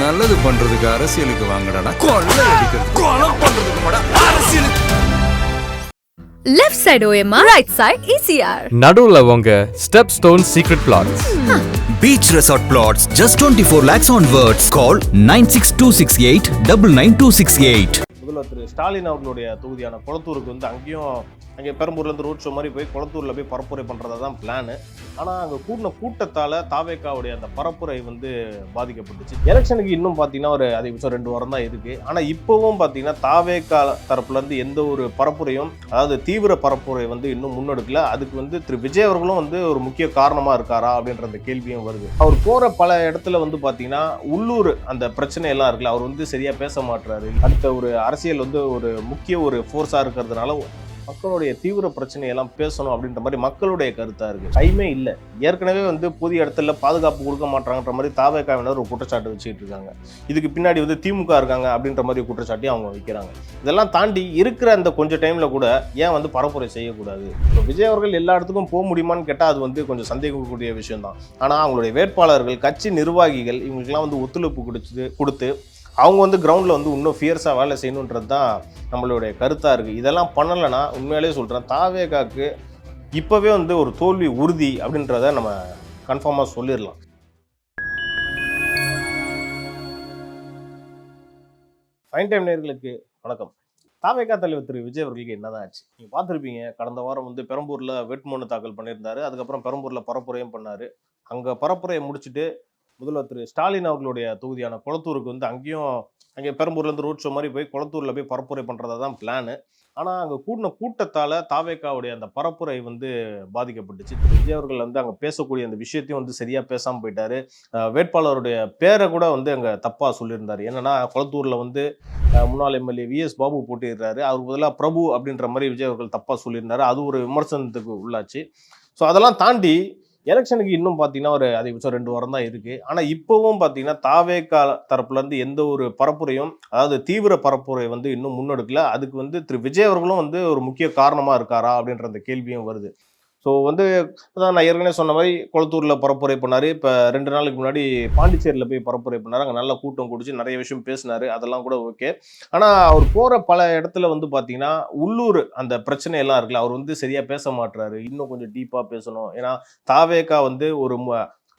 நல்லது பண்றதுக்கு அரசியலுக்கு வாங்கடா, கொள்ளை அடிக்கிறது கொலை பண்றதுக்கு மாடா அரசியலுக்கு. Left side OMR, right side ECR. நடுவுல உங்க step stone secret plots. Beach resort plots just 24 lakhs onwards. Call 96268 99268. முதல்வர் திரு ஸ்டாலின் அவர்களுடைய தொகுதியான குளத்தூருக்கு வந்து அங்கே பெரம்பூர்லேருந்து ரோட் ஷோ மாதிரி போய் குளத்தூரில் போய் பரப்புரை பண்ணுறதா தான் பிளானு. ஆனால் அங்கே கூட்டின கூட்டத்தால் தாவேக்காவுடைய அந்த பரப்புரை வந்து பாதிக்கப்பட்டுச்சு. எலெக்ஷனுக்கு இன்னும் பார்த்தீங்கன்னா ஒரு அதிகபட்சம் 2 வாரம் தான் இருக்குது. ஆனால் இப்போவும் பார்த்தீங்கன்னா தாவேக்கா தரப்புலேருந்து எந்த ஒரு பரப்புரையும், அதாவது தீவிர பரப்புரை வந்து இன்னும் முன்னெடுக்கல. அதுக்கு வந்து திரு விஜய் அவர்களும் வந்து ஒரு முக்கிய காரணமாக இருக்காரா அப்படின்ற அந்த கேள்வியும் வருது. அவர் போகிற பல இடத்துல வந்து பார்த்தீங்கன்னா உள்ளூர் அந்த பிரச்சனையெல்லாம் இருக்குல்ல, அவர் வந்து சரியாக பேச மாட்டுறாரு. அடுத்த ஒரு அரசியல் வந்து ஒரு முக்கிய ஒரு ஃபோர்ஸாக இருக்கிறதுனால மக்களுடைய தீவிர பிரச்சனையெல்லாம் பேசணும் அப்படின்ற மாதிரி மக்களுடைய கருத்தா இருக்கு. டைமே இல்லை. ஏற்கனவே வந்து புதிய இடத்துல பாதுகாப்பு கொடுக்க மாட்டாங்கன்ற மாதிரி தாவேக்காவினர் ஒரு குற்றச்சாட்டு வச்சுக்கிட்டு இருக்காங்க. இதுக்கு பின்னாடி வந்து திமுக இருக்காங்க அப்படின்ற மாதிரி குற்றச்சாட்டி அவங்க வைக்கிறாங்க. இதெல்லாம் தாண்டி இருக்கிற அந்த கொஞ்சம் டைம்ல கூட ஏன் வந்து பரப்புரை செய்யக்கூடாது? விஜய் அவர்கள் எல்லா இடத்துக்கும் போக முடியுமான்னு கேட்டால் அது வந்து கொஞ்சம் சந்தேகக்கூடிய விஷயம் தான். ஆனால் அவங்களுடைய வேட்பாளர்கள், கட்சி நிர்வாகிகள் இவங்களுக்கெல்லாம் வந்து ஒத்துழைப்பு கொடுத்து அவங்க வந்து கிரவுண்டில் வந்து இன்னும் ஃபியர்ஸாக வேலை செய்யணுன்றது தான் நம்மளுடைய கருத்தாக இருக்குது. இதெல்லாம் பண்ணலைன்னா உண்மையாலே சொல்கிறேன், தாவேக்காக்கு இப்போவே வந்து ஒரு தோல்வி உறுதி அப்படின்றத நம்ம கன்ஃபார்மாக சொல்லிடலாம். ஃபைன் டைம் நேயர்களுக்கு வணக்கம். தாவேக்கா தலைவர் திரு விஜய் அவர்களுக்கு என்னதான் ஆச்சு? நீங்கள் பார்த்துருப்பீங்க, கடந்த வாரம் வந்து பெரம்பூரில் வேட்புமனு தாக்கல் பண்ணியிருந்தாரு. அதுக்கப்புறம் பெரம்பூரில் பரப்புரையும் பண்ணார். அங்கே பரப்புரையை முடிச்சுட்டு முதல்வர் திரு ஸ்டாலின் அவர்களுடைய தொகுதியான குளத்தூருக்கு வந்து அங்கே பெரம்பூர்லேருந்து ரோட் ஷோ மாதிரி போய் குளத்தூரில் போய் பரப்புரை பண்ணுறதா தான் பிளானு. ஆனால் அங்கே கூட்டின கூட்டத்தால் தாவேக்காவுடைய அந்த பரப்புரை வந்து பாதிக்கப்பட்டுச்சு. திரு விஜய் அவர்கள் வந்து அங்கே பேசக்கூடிய அந்த விஷயத்தையும் வந்து சரியாக பேசாமல் போயிட்டார். வேட்பாளருடைய பேரை கூட வந்து அங்கே தப்பாக சொல்லியிருந்தார். என்னென்னா, குளத்தூரில் வந்து முன்னாள் எம்எல்ஏ VS பாபு போட்டிடுறாரு, அவருக்கு பதிலாக பிரபு அப்படின்ற மாதிரி விஜய் அவர்கள் தப்பாக சொல்லியிருந்தார். அது ஒரு விமர்சனத்துக்கு உள்ளாச்சு. ஸோ அதெல்லாம் தாண்டி எலெக்ஷனுக்கு இன்னும் பார்த்தீங்கன்னா ஒரு அதிகபட்சம் 2 வாரம் தான் இருக்குது. ஆனால் இப்போவும் பார்த்தீங்கன்னா தாவேக்கா தரப்புலேருந்து எந்த ஒரு பரப்புரையும், அதாவது தீவிர பரப்புரை வந்து இன்னும் முன்னெடுக்கல. அதுக்கு வந்து திரு விஜய் அவர்களும் வந்து ஒரு முக்கிய காரணமாக இருக்காரா அப்படின்ற அந்த கேள்வியும் வருது. ஸோ வந்து அதான் நான் ஏற்கனவே சொன்ன மாதிரி குளத்தூரில் பரப்புரை பண்ணார். இப்போ 2 நாளுக்கு முன்னாடி பாண்டிச்சேரியில் போய் பரப்புரை பண்ணார். அங்கே நல்ல கூட்டம் கூடிச்சு, நிறைய விஷயம் பேசினார். அதெல்லாம் கூட ஓகே. ஆனால் அவர் போகிற பல இடத்துல வந்து பார்த்தீங்கன்னா உள்ளூர் அந்த பிரச்சனையெல்லாம் இருக்குல்ல, அவர் வந்து சரியாக பேச மாட்டுறாரு. இன்னும் கொஞ்சம் டீப்பாக பேசணும். ஏன்னா தாவேக்கா வந்து ஒரு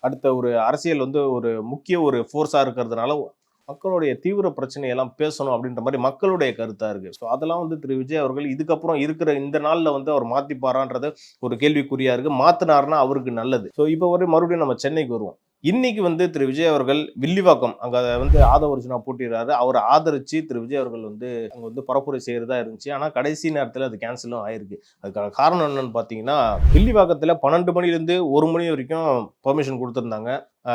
அடுத்த ஒரு அரசியல் வந்து ஒரு முக்கிய ஒரு ஃபோர்ஸாக இருக்கிறதுனால மக்களுடைய தீவிர பிரச்சனையெல்லாம் பேசணும் அப்படின்ற மாதிரி மக்களுடைய கருத்தா இருக்கு. ஸோ அதெல்லாம் வந்து திரு விஜய் அவர்கள் இதுக்கப்புறம் இருக்கிற இந்த நாளில் வந்து அவர் மாத்திப்பாரான்றது ஒரு கேள்விக்குறியா இருக்கு. மாத்தினார்னா அவருக்கு நல்லது. ஸோ இப்போ வரை மறுபடியும் நம்ம சென்னைக்கு வருவோம். இன்னைக்கு வந்து திரு விஜய் அவர்கள் வில்லிவாக்கம் அங்கே வந்து ஆதவர்ஜுனா போட்டிடுறாரு. அவரை ஆதரிச்சு திரு விஜய் அவர்கள் வந்து அங்கே வந்து பரப்புரை செய்யறதா இருந்துச்சு. ஆனால் கடைசி நேரத்தில் அது கேன்சலும் ஆயிருக்கு. அதுக்கான காரணம் என்னன்னு பார்த்தீங்கன்னா, வில்லிவாக்கத்தில் 12 மணிலேருந்து 1 மணி வரைக்கும் பர்மிஷன் கொடுத்துருந்தாங்க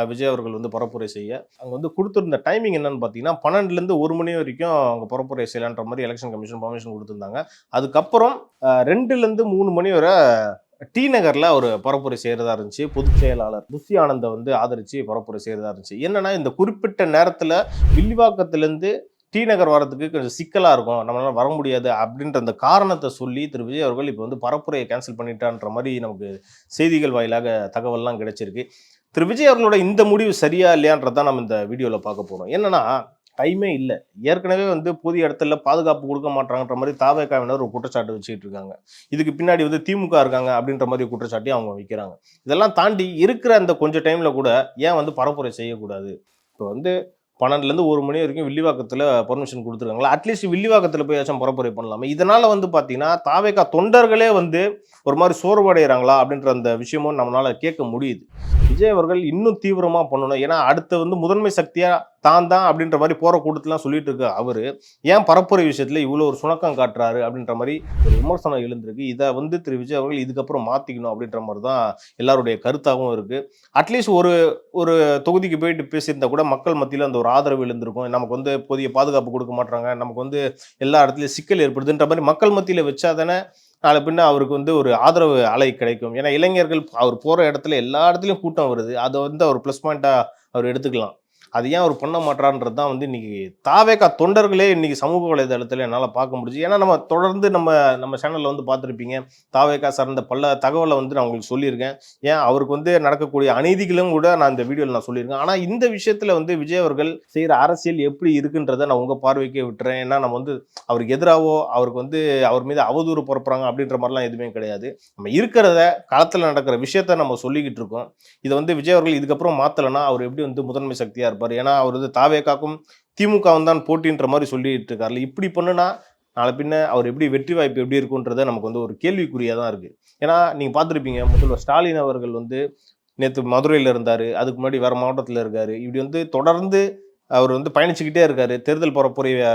விஜய் அவர்கள் வந்து பரப்புரை செய்ய. அங்கே வந்து கொடுத்துருந்த டைமிங் என்னன்னு பார்த்தீங்கன்னா, 12லேருந்து 1 மணி வரைக்கும் அவங்க பரப்புரை செய்யலான்ற மாதிரி எலெக்ஷன் கமிஷன் பர்மிஷன் கொடுத்துருந்தாங்க. அதுக்கப்புறம் 2லேருந்து 3 மணி வரை டி நகர்ல ஒரு பரப்புரை செய்யறதா இருந்துச்சு. பொதுச் செயலாளர் புஷி ஆனந்த வந்து ஆதரிச்சு பரப்புரை செய்யறதா இருந்துச்சு. என்னன்னா, இந்த குறிப்பிட்ட நேரத்துல வில்லிவாக்கத்திலிருந்து டி நகர் வரதுக்கு கொஞ்சம் சிக்கலா இருக்கும், நம்மளால வர முடியாது அப்படின்ற அந்த காரணத்தை சொல்லி திரு விஜய் அவர்கள் இப்போ வந்து பரப்புரையை கேன்சல் பண்ணிட்டான்ற மாதிரி நமக்கு செய்திகள் வாயிலாக தகவல்லாம் கிடைச்சிருக்கு. திரு விஜய் அவர்களோட இந்த முடிவு சரியா இல்லையான்றதான் நம்ம இந்த வீடியோல பார்க்க போறோம். என்னன்னா, டைமே இல்லை. ஏற்கனவே வந்து புதிய இடத்துல பாதுகாப்பு கொடுக்க மாட்டாங்கன்ற மாதிரி தாவேக்காவினர் ஒரு குற்றச்சாட்டு வச்சுக்கிட்டு இருக்காங்க. இதுக்கு பின்னாடி வந்து திமுக இருக்காங்க அப்படின்ற மாதிரி குற்றச்சாட்டி அவங்க வைக்கிறாங்க. இதெல்லாம் தாண்டி இருக்கிற அந்த கொஞ்சம் டைம்ல கூட ஏன் வந்து பரப்புரை செய்யக்கூடாது? இப்போ வந்து 12லேருந்து 1 மணி வரைக்கும் வில்லிவாக்கத்தில் பர்மிஷன் கொடுத்துருக்காங்களா, அட்லீஸ்ட் வில்லிவாக்கத்தில் போயாச்சும் பரப்புரை பண்ணலாமே. இதனால வந்து பார்த்தீங்கன்னா தாவேக்கா தொண்டர்களே வந்து ஒரு மாதிரி சோர்வடைகிறாங்களா அப்படின்ற அந்த விஷயமும் நம்மளால கேட்க முடியுது. விஜய் அவர்கள் இன்னும் தீவிரமாக பண்ணணும். ஏன்னா அடுத்து வந்து முதன்மை சக்தியா தான் அப்படின்ற மாதிரி போற கூட்டத்திலாம் சொல்லிட்டு இருக்க அவரு ஏன் பரப்புரை விஷயத்துல இவ்வளோ ஒரு சுணக்கம் காட்டுறாரு அப்படின்ற மாதிரி ஒரு விமர்சனம் எழுந்திருக்கு. இதை வந்து திரு விஜய் அவர்கள் இதுக்கப்புறம் மாத்திக்கணும் அப்படின்ற மாதிரி தான் எல்லாருடைய கருத்தாகவும் இருக்கு. அட்லீஸ்ட் ஒரு தொகுதிக்கு போயிட்டு பேசியிருந்தா கூட மக்கள் மத்தியில் அந்த ஒரு ஆதரவு எழுந்திருக்கும். நமக்கு வந்து புதிய பாதுகாப்பு கொடுக்க மாட்டாங்க, நமக்கு வந்து எல்லா இடத்துலையும் சிக்கல் ஏற்படுதுன்ற மாதிரி மக்கள் மத்தியில் வச்சா தானே நாளை பின்ன அவருக்கு வந்து ஒரு ஆதரவு அலை கிடைக்கும். ஏன்னா இளைஞர்கள் அவர் போகிற இடத்துல எல்லா இடத்துலையும் கூட்டம் வருது, அதை வந்து அவர் ப்ளஸ் பாயிண்ட்டாக அவர் எடுத்துக்கலாம். அது ஏன் அவர் பண்ண மாட்டாருன்றது தான் வந்து இன்னைக்கு தாவேகா தொண்டர்களே இன்னைக்கு சமூக வலைதளத்தில் என்னால் பார்க்க முடிஞ்சு. ஏன்னா நம்ம தொடர்ந்து நம்ம சேனலில் வந்து பார்த்துருப்பீங்க, தாவேகா சார்ந்த பல தகவலை வந்து நான் உங்களுக்கு சொல்லியிருக்கேன். ஏன் அவருக்கு வந்து நடக்கக்கூடிய அநீதிகளும் கூட நான் இந்த வீடியோவில் நான் சொல்லியிருக்கேன். ஆனால் இந்த விஷயத்தில் வந்து விஜய் அவர்கள் செய்கிற அரசியல் எப்படி இருக்குன்றதை நான் உங்கள் பார்வைக்கே விட்டுறேன். ஏன்னா நம்ம வந்து அவருக்கு எதிராகவோ அவருக்கு வந்து அவர் மீது அவதூறு பரப்புறாங்க அப்படின்ற மாதிரிலாம் எதுவுமே கிடையாது. நம்ம இருக்கிறத களத்தில் நடக்கிற விஷயத்த நம்ம சொல்லிக்கிட்டு இருக்கோம். இதை வந்து விஜய் அவர்கள் இதுக்கப்புறம் மாற்றலைன்னா அவர் எப்படி வந்து முதன்மை சக்தியாக இருப்பார்? ஏன்னா அவர் வந்து தாவேகாக்கும் திமுகவும் தான் போட்டின்ற மாதிரி சொல்லிட்டு இருக்காருல்ல. இப்படி பண்ணுனா நாளை பின்ன அவர் எப்படி வெற்றி வாய்ப்பு எப்படி இருக்குன்றதை நமக்கு வந்து ஒரு கேள்விக்குறியாக தான் இருக்குது. ஏன்னா நீங்கள் பார்த்துருப்பீங்க, முதல்வர் ஸ்டாலின் அவர்கள் வந்து நேற்று மதுரையில் இருந்தார், அதுக்கு முன்னாடி வேறு மாவட்டத்தில் இருக்கார். இப்படி வந்து தொடர்ந்து அவர் வந்து பயணிச்சுக்கிட்டே இருக்காரு, தேர்தல் பரப்புரைய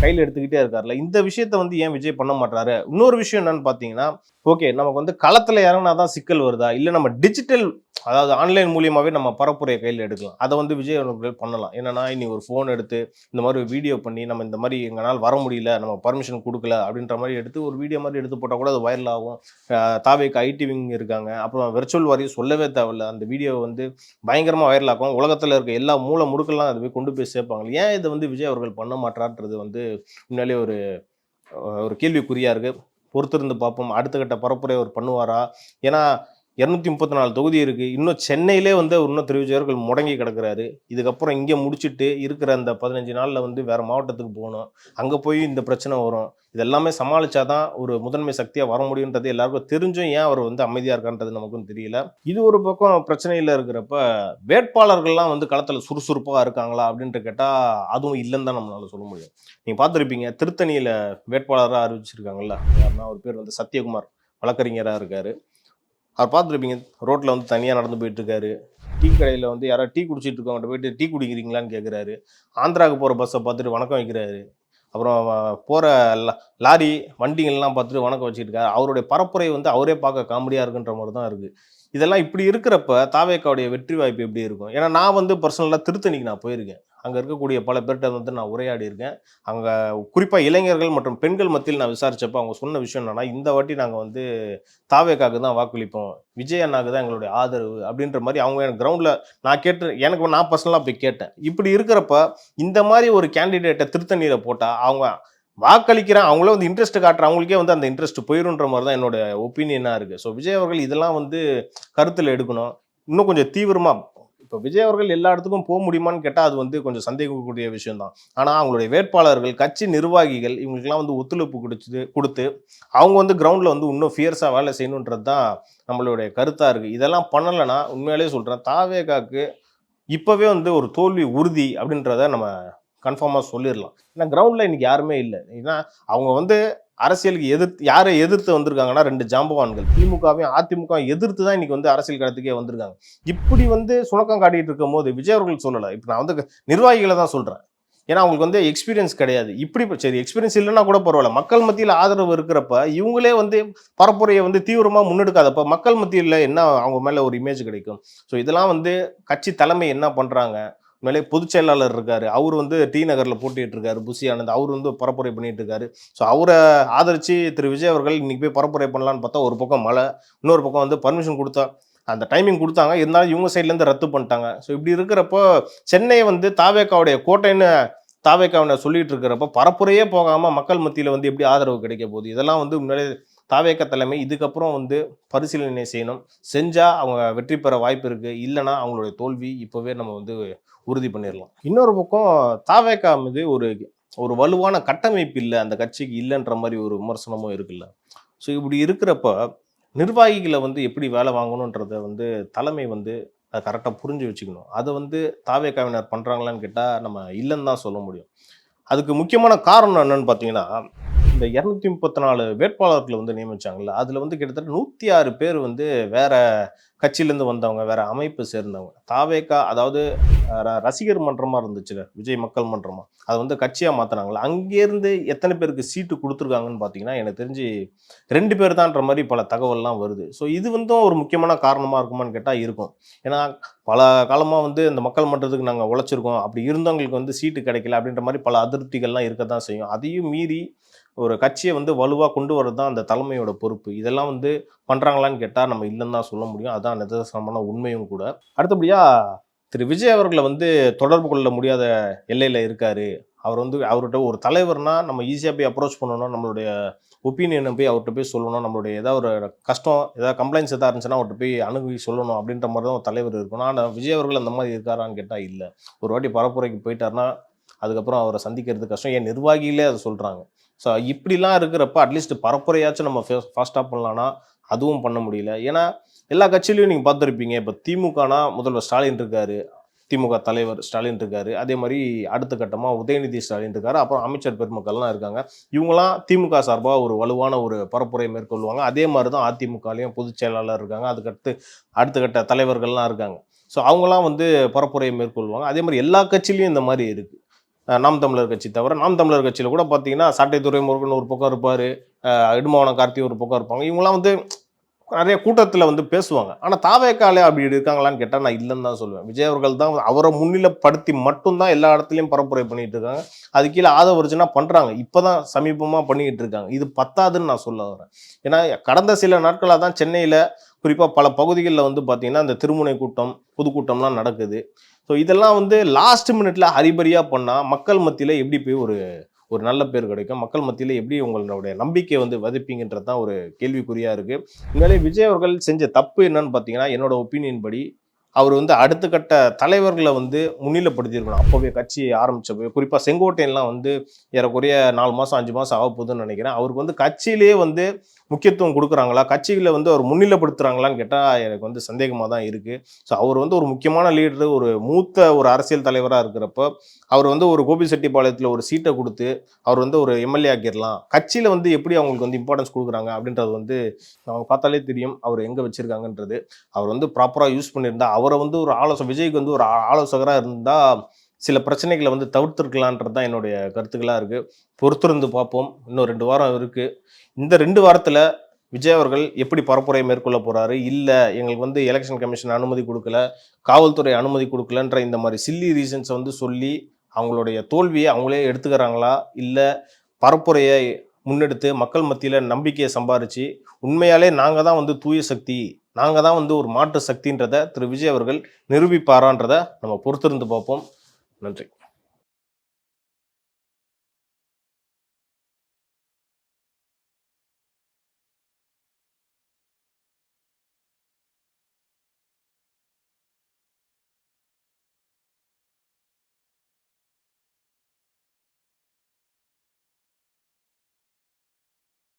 கையில் எடுத்துக்கிட்டே இருக்காருல்ல. இந்த விஷயத்த வந்து ஏன் விஜய் பண்ண மாட்டாரு? இன்னொரு விஷயம் என்னன்னு பார்த்தீங்கன்னா, ஓகே நமக்கு வந்து களத்தில் இறங்கினா தான் சிக்கல் வருதா, இல்லை நம்ம டிஜிட்டல் அதாவது ஆன்லைன் மூலியமாகவே நம்ம பரப்புரையை கையில் எடுக்கலாம். அதை வந்து விஜய் அவர்கள் பண்ணலாம். என்னன்னா இன்னைக்கு ஒரு ஃபோன் எடுத்து இந்த மாதிரி வீடியோ பண்ணி நம்ம இந்த மாதிரி எங்களால் வர முடியல, நம்ம பர்மிஷன் கொடுக்கல அப்படின்ற மாதிரி எடுத்து ஒரு வீடியோ மாதிரி எடுத்து போட்டால் கூட அது வைரல் ஆகும். தாவேக்கு ஐடி விங் இருக்காங்க, அப்புறம் வெர்ச்சுவல் வாரியம் சொல்லவே தேவையில்ல, அந்த வீடியோ வந்து பயங்கரமாக வைரல் ஆகும். உலகத்தில் இருக்க எல்லா மூல முடுக்கெல்லாம் அதை போய் கொண்டு போய் சேர்ப்பாங்க. ஏன் இதை வந்து விஜய் அவர்கள் பண்ண மாட்டார்ன்றது வந்து முன்னாலே ஒரு கேள்விக்குறியாக இருக்குது. பொறுத்திருந்து பார்ப்போம், அடுத்த கட்ட பரப்புரை அவர் பண்ணுவாரா? ஏன்னா 234 தொகுதி இருக்குது. இன்னும் சென்னையிலே வந்து இன்னும் திரு விஜய் அவர்கள் முடங்கி கிடக்கிறாரு. இதுக்கப்புறம் இங்கே முடிச்சுட்டு இருக்கிற அந்த 15 நாளில் வந்து வேறு மாவட்டத்துக்கு போகணும். அங்கே போய் இந்த பிரச்சனை வரும். இதெல்லாமே சமாளித்தாதான் ஒரு முதன்மை சக்தியாக வர முடியுன்றது எல்லாருக்கும் தெரிஞ்சும் ஏன் அவர் வந்து அமைதியாக இருக்கான்றது நமக்கும் தெரியல. இது ஒரு பக்கம் பிரச்சனையில் இருக்கிறப்ப வேட்பாளர்கள்லாம் வந்து களத்தில் சுறுசுறுப்பாக இருக்காங்களா அப்படின்ட்டு கேட்டால் அதுவும் இல்லைன்னு தான் நம்மளால சொல்ல முடியும். நீங்கள் பார்த்துருப்பீங்க, திருத்தணியில் வேட்பாளராக அறிவிச்சிருக்காங்கல்ல, யாருன்னா அவர் பேர் வந்து சத்யகுமார், வழக்கறிஞராக இருக்கார். அவர் பார்த்துருப்பீங்க, ரோட்டில் வந்து தனியாக நடந்து போயிட்டுருக்காரு. டீ கடையில் வந்து யாராவது டீ குடிச்சிட்டு இருக்கவங்கள்ட்ட போயிட்டு டீ குடிக்கிறீங்களான்னு கேட்குறாரு. ஆந்திராவுக்கு போகிற பஸ்ஸை பார்த்துட்டு வணக்கம் வைக்கிறாரு. அப்புறம் போகிற லாரி வண்டிகள்லாம் பார்த்துட்டு வணக்கம் வச்சுட்டு இருக்காரு. அவருடைய பரப்புரை வந்து அவரே பார்க்க காமெடியாக இருக்குன்ற மாதிரி தான் இருக்குது. இதெல்லாம் இப்படி இருக்கிறப்ப தாவேக்காவுடைய வெற்றி வாய்ப்பு எப்படி இருக்கும்? ஏன்னா நான் வந்து பர்சனலாக திருத்தணிக்கு நான் போயிருக்கேன். அங்கே இருக்கக்கூடிய பல பேர்கிட்ட வந்து நான் உரையாடி இருக்கேன். அங்கே குறிப்பாக இளைஞர்கள் மற்றும் பெண்கள் மத்தியில் நான் விசாரித்தப்போ அவங்க சொன்ன விஷயம் என்னன்னா, இந்த வாட்டி நாங்கள் வந்து தாவேக்காவுக்கு தான் வாக்களிப்போம், விஜய் அண்ணாவுக்கு தான் எங்களுடைய ஆதரவு அப்படின்ற மாதிரி அவங்க எனக்கு கிரவுண்டில் நான் பர்சனலாக போய் கேட்டேன். இப்படி இருக்கிறப்ப இந்த மாதிரி ஒரு கேண்டிடேட்டை திருத்தணியில் போட்டால் அவங்க வாக்களிக்கிறேன், அவங்களே வந்து இன்ட்ரெஸ்ட் காட்டுறேன், அவங்களுக்கே வந்து அந்த இன்ட்ரெஸ்ட் போயிருன்ற மாதிரி தான் என்னோட ஒப்பீனியனாக இருக்குது. ஸோ விஜய் அவர்கள் இதெல்லாம் வந்து கருத்தில் எடுக்கணும். இன்னும் கொஞ்சம் தீவிரமாக இப்போ விஜய் அவர்கள் எல்லா இடத்துக்கும் போக முடியுமான்னு கேட்டால் அது வந்து கொஞ்சம் சந்தேகக்கூடிய விஷயம் தான். ஆனால் அவங்களுடைய வேட்பாளர்கள், கட்சி நிர்வாகிகள் இவங்களுக்கெல்லாம் வந்து ஒத்துழைப்பு கொடுத்து அவங்க வந்து கிரவுண்டில் வந்து இன்னும் ஃபியர்ஸாக வேலை செய்யணுன்றது தான் நம்மளுடைய கருத்தாக இருக்குது. இதெல்லாம் பண்ணலைன்னா உண்மையிலேயே சொல்கிறேன், தாவேகாவுக்கு இப்போவே வந்து ஒரு தோல்வி உறுதி அப்படின்றத நம்ம கன்ஃபார்மாக சொல்லிடலாம். ஏன்னா கிரவுண்டில் இன்றைக்கி யாருமே இல்லை. ஏன்னா அவங்க வந்து அரசியலுக்கு யாரை எதிர்த்து வந்திருக்காங்கன்னா 2 ஜாம்பவான்கள், திமுகவையும் அதிமுகவும் எதிர்த்து தான் இன்னைக்கு வந்து அரசியல் களத்துக்கே வந்திருக்காங்க. இப்படி வந்து சுணக்கம் காட்டிட்டு இருக்கும் போது விஜய் அவர்கள் சொல்லலை. இப்போ நான் வந்து நிர்வாகிகளை தான் சொல்கிறேன். ஏன்னா அவங்களுக்கு வந்து எக்ஸ்பீரியன்ஸ் கிடையாது. இப்படி சரி எக்ஸ்பீரியன்ஸ் இல்லைன்னா கூட பரவாயில்ல, மக்கள் மத்தியில் ஆதரவு இருக்கிறப்ப இவங்களே வந்து பரப்புரையை வந்து தீவிரமாக முன்னெடுக்காதப்ப மக்கள் மத்தியில் என்ன அவங்க மேலே ஒரு இமேஜ் கிடைக்கும்? ஸோ இதெல்லாம் வந்து கட்சி தலைமை என்ன பண்ணுறாங்க? மேலே பொதுச் செயலாளர் இருக்காரு, அவர் வந்து டி நகரில் போட்டிட்டு இருக்காரு, புசி ஆனந்த், அவர் வந்து பரப்புரை பண்ணிட்டு இருக்காரு. ஸோ அவரை ஆதரித்து திரு விஜய் அவர்கள் இன்னைக்கு போய் பரப்புரை பண்ணலான்னு பார்த்தா ஒரு பக்கம் மழை, இன்னொரு பக்கம் வந்து பர்மிஷன் கொடுத்தா அந்த டைமிங் கொடுத்தாங்க, இருந்தாலும் இவங்க சைட்லேருந்து ரத்து பண்ணிட்டாங்க. ஸோ இப்படி இருக்கிறப்போ சென்னை வந்து தாவேக்காவுடைய கோட்டைன்னு தாவேக்காவை சொல்லிட்டு இருக்கிறப்ப பரப்புரையே போகாமல் மக்கள் மத்தியில் வந்து எப்படி ஆதரவு கிடைக்க போகுது? இதெல்லாம் வந்து முன்னாடி தாவேக்கா தலைமை இதுக்கப்புறம் வந்து பரிசீலனை செய்யணும். செஞ்சால் அவங்க வெற்றி பெற வாய்ப்பு இருக்குது, இல்லைனா அவங்களுடைய தோல்வி இப்போவே நம்ம வந்து உறுதி பண்ணிடலாம். இன்னொரு பக்கம் தாவேக்கா மீது ஒரு வலுவான கட்டமைப்பு இல்லை, அந்த கட்சிக்கு இல்லைன்ற மாதிரி ஒரு விமர்சனமும் இருக்குல்ல. ஸோ இப்படி இருக்கிறப்ப நிர்வாகிகளை வந்து எப்படி வேலை வாங்கணுன்றத வந்து தலைமை வந்து அதை கரெக்டாக புரிஞ்சு வச்சுக்கணும். அதை வந்து தாவேக்காவினர் பண்ணுறாங்களான்னு கேட்டால் நம்ம இல்லைன்னு தான் சொல்ல முடியும். அதுக்கு முக்கியமான காரணம் என்னன்னு பார்த்தீங்கன்னா, இந்த 234 வேட்பாளர்களை வந்து நியமிச்சாங்கல்ல, அதில் வந்து கிட்டத்தட்ட 106 பேர் வந்து வேற கட்சியிலேருந்து வந்தவங்க, வேற அமைப்பு சேர்ந்தவங்க. தாவேக்கா அதாவது ரசிகர் மன்றமாக இருந்துச்சுல, விஜய் மக்கள் மன்றமாக, அதை வந்து கட்சியாக மாற்றினாங்களா, அங்கேருந்து எத்தனை பேருக்கு சீட்டு கொடுத்துருக்காங்கன்னு பார்த்தீங்கன்னா எனக்கு தெரிஞ்சு 2 பேர் தான்ற மாதிரி பல தகவல்லாம் வருது. ஸோ இது வந்து ஒரு முக்கியமான காரணமாக இருக்குமான்னு கேட்டால் இருக்கும். ஏன்னா பல காலமாக வந்து இந்த மக்கள் மன்றத்துக்கு நாங்கள் உழைச்சிருக்கோம், அப்படி இருந்தவங்களுக்கு வந்து சீட்டு கிடைக்கல அப்படின்ற மாதிரி பல அதிருப்திகள்லாம் இருக்க தான் செய்யும். அதையும் மீறி ஒரு கட்சியை வந்து வலுவாக கொண்டு வரது தான் அந்த தலைமையோட பொறுப்பு. இதெல்லாம் வந்து பண்ணுறாங்களான்னு கேட்டால் நம்ம இல்லைன்னு தான் சொல்ல முடியும். அதுதான் நிதர்சனமான உண்மையும் கூட. அடுத்தபடியாக திரு விஜய் அவர்களை வந்து தொடர்பு கொள்ள முடியாத எல்லையில் இருக்காரு. அவர் வந்து அவர்கிட்ட ஒரு தலைவர்னா நம்ம ஈஸியாக போய் அப்ரோச் பண்ணணும், நம்மளுடைய ஒப்பீனியனை போய் அவர்கிட்ட போய் சொல்லணும், நம்மளுடைய ஏதாவது ஒரு கஷ்டம் ஏதாவது கம்ப்ளைண்ட்ஸ் எதாவது இருந்துச்சுன்னா அவர்கிட்ட போய் அணுகி சொல்லணும் அப்படின்ற மாதிரி தான் ஒரு தலைவர் இருக்கணும். ஆனால் விஜய் அவர்கள் அந்த மாதிரி இருக்காரான்னு கேட்டால் இல்லை. ஒரு வாட்டி பரப்புரைக்கு போயிட்டாருன்னா அதுக்கப்புறம் அவரை சந்திக்கிறது கஷ்டம். ஏன் நிர்வாகிகளே அதை சொல்கிறாங்க. ஸோ இப்படிலாம் இருக்கிறப்ப அட்லீஸ்ட் பரப்புரையாச்சும் நம்ம ஃபாஸ்ட்டாக பண்ணலான்னா அதுவும் பண்ண முடியல. ஏன்னா எல்லா கட்சியிலையும் நீங்கள் பார்த்துருப்பீங்க. இப்போ திமுகனா முதல்வர் ஸ்டாலின் இருக்காரு, திமுக தலைவர் ஸ்டாலின் இருக்காரு, அதே மாதிரி அடுத்த கட்டமாக உதயநிதி ஸ்டாலின் இருக்காரு, அப்புறம் அமைச்சர் பெருமக்கள்லாம் இருக்காங்க. இவங்களாம் திமுக சார்பாக ஒரு வலுவான ஒரு பரப்புரை மேற்கொள்வாங்க. அதே மாதிரி தான் அதிமுகலையும் பொதுச் செயலாளர் இருக்காங்க, அதுக்கடுத்து அடுத்த கட்ட தலைவர்கள்லாம் இருக்காங்க. ஸோ அவங்களாம் வந்து பரப்புரையை மேற்கொள்வாங்க. அதே மாதிரி எல்லா கட்சியிலையும் இந்த மாதிரி இருக்குது. நாம் தமிழர் கட்சி தவிர நாம் தமிழர் கட்சியில் கூட பார்த்தீங்கன்னா சாட்டை துரைமுருகன் ஒரு பக்கம் இருப்பார், இடுமாவனம் கார்த்தி ஒரு பக்கம் இருப்பாங்க. இவங்களாம் வந்து நிறைய கூட்டத்தில் வந்து பேசுவாங்க. ஆனால் தாவேக்காலே அப்படி இருக்காங்களான்னு கேட்டால் நான் இல்லைன்னு தான் சொல்லுவேன். விஜய் அவர்கள் தான் அவரை முன்னிலைப்படுத்தி மட்டும்தான் எல்லா இடத்துலையும் பரப்புரை பண்ணிட்டு இருக்காங்க. அது கீழே ஆதவர்ஜனா பண்ணுறாங்க. இப்போ தான் சமீபமாக பண்ணிக்கிட்டு இருக்காங்க. இது பத்தாதுன்னு நான் சொல்ல வரேன். ஏன்னா கடந்த சில நாட்களாக தான் சென்னையில் குறிப்பாக பல பகுதிகளில் வந்து பார்த்தீங்கன்னா இந்த திருமுனை கூட்டம் பொதுக்கூட்டம்லாம் நடக்குது. ஸோ இதெல்லாம் வந்து லாஸ்ட் மினிட்ல ஹரிபரியாக பண்ணால் மக்கள் மத்தியில் எப்படி போய் ஒரு நல்ல பேர் கிடைக்கும், மக்கள் மத்தியில் எப்படி உங்களுடைய நம்பிக்கையை வந்து விதைப்பீங்கன்றது தான் ஒரு கேள்விக்குறியாக இருக்குது. உண்மையிலே விஜய் அவர்கள் செஞ்ச தப்பு என்னன்னு பார்த்தீங்கன்னா என்னோட ஒப்பீனியன் படி அவர் வந்து அடுத்த கட்ட தலைவர்களை வந்து முன்னிலைப்படுத்தியிருக்கணும். அப்போவே கட்சி ஆரம்பிச்சப்போ குறிப்பாக செங்கோட்டையெல்லாம் வந்து ஏறக்குறைய 4 மாதம் 5 மாதம் ஆக போகுதுன்னு நினைக்கிறேன். அவருக்கு வந்து கட்சியிலே வந்து முக்கியத்துவம் கொடுக்குறாங்களா, கட்சிகளை வந்து அவர் முன்னிலைப்படுத்துகிறாங்களான்னு கேட்டால் எனக்கு வந்து சந்தேகமாக தான் இருக்குது. ஸோ அவர் வந்து ஒரு முக்கியமான லீடரு, ஒரு மூத்த ஒரு அரசியல் தலைவராக இருக்கிறப்போ அவர் வந்து ஒரு கோபிச்செட்டிப்பாளையத்தில் ஒரு சீட்டை கொடுத்து அவர் வந்து ஒரு எம்எல்ஏ ஆக்கிடலாம். கட்சியில் வந்து எப்படி அவங்களுக்கு வந்து இம்பார்ட்டன்ஸ் கொடுக்குறாங்க அப்படின்றது வந்து அவங்க பார்த்தாலே தெரியும் அவர் எங்கே வச்சுருக்காங்கன்றது. அவர் வந்து ப்ராப்பராக யூஸ் பண்ணியிருந்தா அவரை வந்து ஒரு விஜய்க்கு வந்து ஒரு ஆலோசகராக இருந்தால் சில பிரச்சனைகளை வந்து தவிர்த்துருக்கலான்றது தான் என்னுடைய கருத்துக்களாக இருக்குது. பொறுத்திருந்து பார்ப்போம். இன்னும் 2 வாரம் இருக்குது. இந்த 2 வாரத்தில் விஜய் அவர்கள் எப்படி பரப்புரை மேற்கொள்ள போகிறாரு, இல்லை எங்களுக்கு வந்து எலெக்ஷன் கமிஷன் அனுமதி கொடுக்கல, காவல்துறை அனுமதி கொடுக்கலன்ற இந்த மாதிரி சில்லி ரீசன்ஸை வந்து சொல்லி அவங்களுடைய தோல்வியை அவங்களே எடுத்துக்கிறாங்களா, இல்லை பரப்புரையை முன்னெடுத்து மக்கள் மத்தியில் நம்பிக்கையை சம்பாரித்து உண்மையாலே நாங்கள் தான் வந்து தூய சக்தி, நாங்கள் தான் வந்து ஒரு மாற்று சக்தின்றதை திரு விஜய் அவர்கள் நிரூபிப்பாரான்றதை நம்ம பொறுத்திருந்து பார்ப்போம். நன்றி.